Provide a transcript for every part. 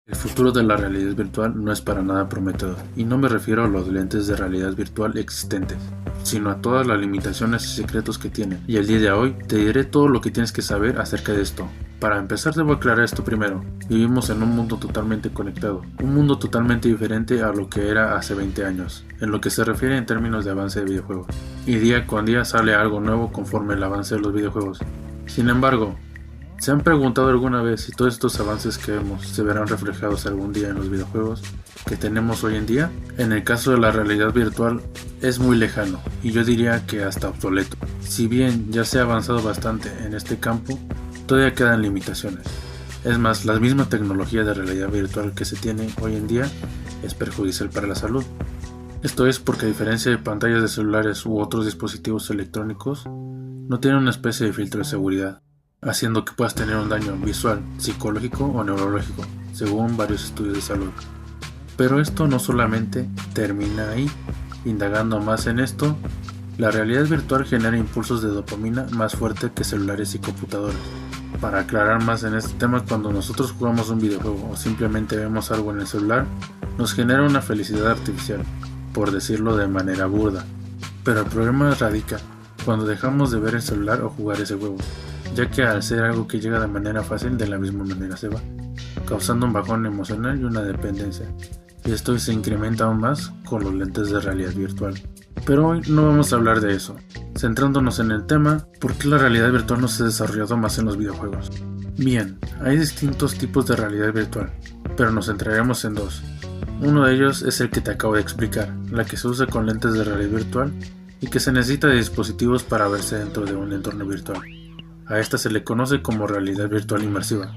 El futuro de la realidad virtual no es para nada prometedor, y no me refiero a los lentes de realidad virtual existentes, sino a todas las limitaciones y secretos que tienen. Y el día de hoy te diré todo lo que tienes que saber acerca de esto. Para empezar debo aclarar esto primero. Vivimos en un mundo totalmente conectado, un mundo totalmente diferente a lo que era hace 20 años, en lo que se refiere en términos de avance de videojuegos. Y día con día sale algo nuevo conforme el avance de los videojuegos. Sin embargo, ¿se han preguntado alguna vez si todos estos avances que vemos se verán reflejados algún día en los videojuegos que tenemos hoy en día? En el caso de la realidad virtual es muy lejano y yo diría que hasta obsoleto. Si bien ya se ha avanzado bastante en este campo, todavía quedan limitaciones. Es más, la misma tecnología de realidad virtual que se tiene hoy en día es perjudicial para la salud. Esto es porque a diferencia de pantallas de celulares u otros dispositivos electrónicos, no tienen una especie de filtro de seguridad, haciendo que puedas tener un daño visual, psicológico o neurológico, según varios estudios de salud. Pero esto no solamente termina ahí. Indagando más en esto, la realidad virtual genera impulsos de dopamina más fuerte que celulares y computadores. Para aclarar más en este tema, cuando nosotros jugamos un videojuego o simplemente vemos algo en el celular, nos genera una felicidad artificial, por decirlo de manera burda. Pero el problema radica cuando dejamos de ver el celular o jugar ese juego, ya que al ser algo que llega de manera fácil, de la misma manera se va, causando un bajón emocional y una dependencia. Y esto se incrementa aún más con los lentes de realidad virtual. Pero hoy no vamos a hablar de eso, centrándonos en el tema ¿por qué la realidad virtual no se ha desarrollado más en los videojuegos? Bien, hay distintos tipos de realidad virtual, pero nos centraremos en dos. Uno de ellos es el que te acabo de explicar, la que se usa con lentes de realidad virtual y que se necesita de dispositivos para verse dentro de un entorno virtual. A esta se le conoce como realidad virtual inmersiva.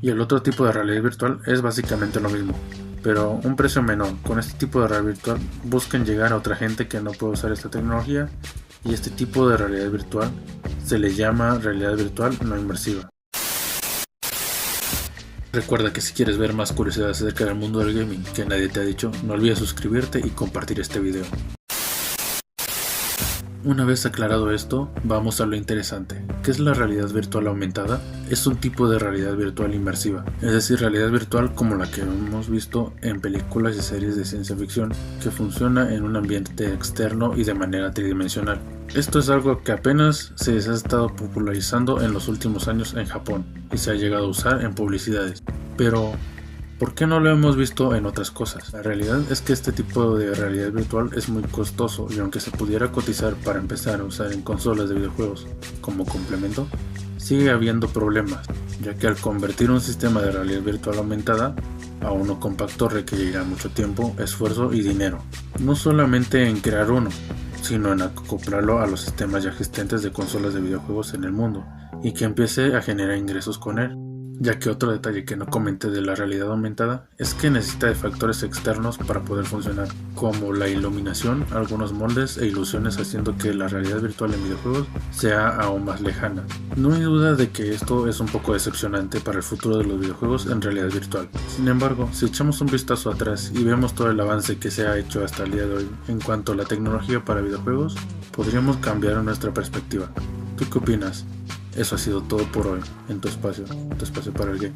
Y el otro tipo de realidad virtual es básicamente lo mismo, pero un precio menor. Con este tipo de realidad virtual buscan llegar a otra gente que no puede usar esta tecnología, y este tipo de realidad virtual se le llama realidad virtual no inmersiva. Recuerda que si quieres ver más curiosidades acerca del mundo del gaming que nadie te ha dicho, no olvides suscribirte y compartir este video. Una vez aclarado esto, vamos a lo interesante. ¿Qué es la realidad virtual aumentada? Es un tipo de realidad virtual inmersiva, es decir, realidad virtual como la que hemos visto en películas y series de ciencia ficción, que funciona en un ambiente externo y de manera tridimensional. Esto es algo que apenas se ha estado popularizando en los últimos años en Japón y se ha llegado a usar en publicidades. Pero ¿por qué no lo hemos visto en otras cosas? La realidad es que este tipo de realidad virtual es muy costoso, y aunque se pudiera cotizar para empezar a usar en consolas de videojuegos como complemento, sigue habiendo problemas, ya que al convertir un sistema de realidad virtual aumentada a uno compacto requerirá mucho tiempo, esfuerzo y dinero. No solamente en crear uno, sino en acoplarlo a los sistemas ya existentes de consolas de videojuegos en el mundo, y que empiece a generar ingresos con él. Ya que otro detalle que no comenté de la realidad aumentada es que necesita de factores externos para poder funcionar, como la iluminación, algunos moldes e ilusiones, haciendo que la realidad virtual en videojuegos sea aún más lejana. No hay duda de que esto es un poco decepcionante para el futuro de los videojuegos en realidad virtual. Sin embargo, si echamos un vistazo atrás y vemos todo el avance que se ha hecho hasta el día de hoy en cuanto a la tecnología para videojuegos, podríamos cambiar nuestra perspectiva. ¿Tú qué opinas? Eso ha sido todo por hoy en tu espacio para el game.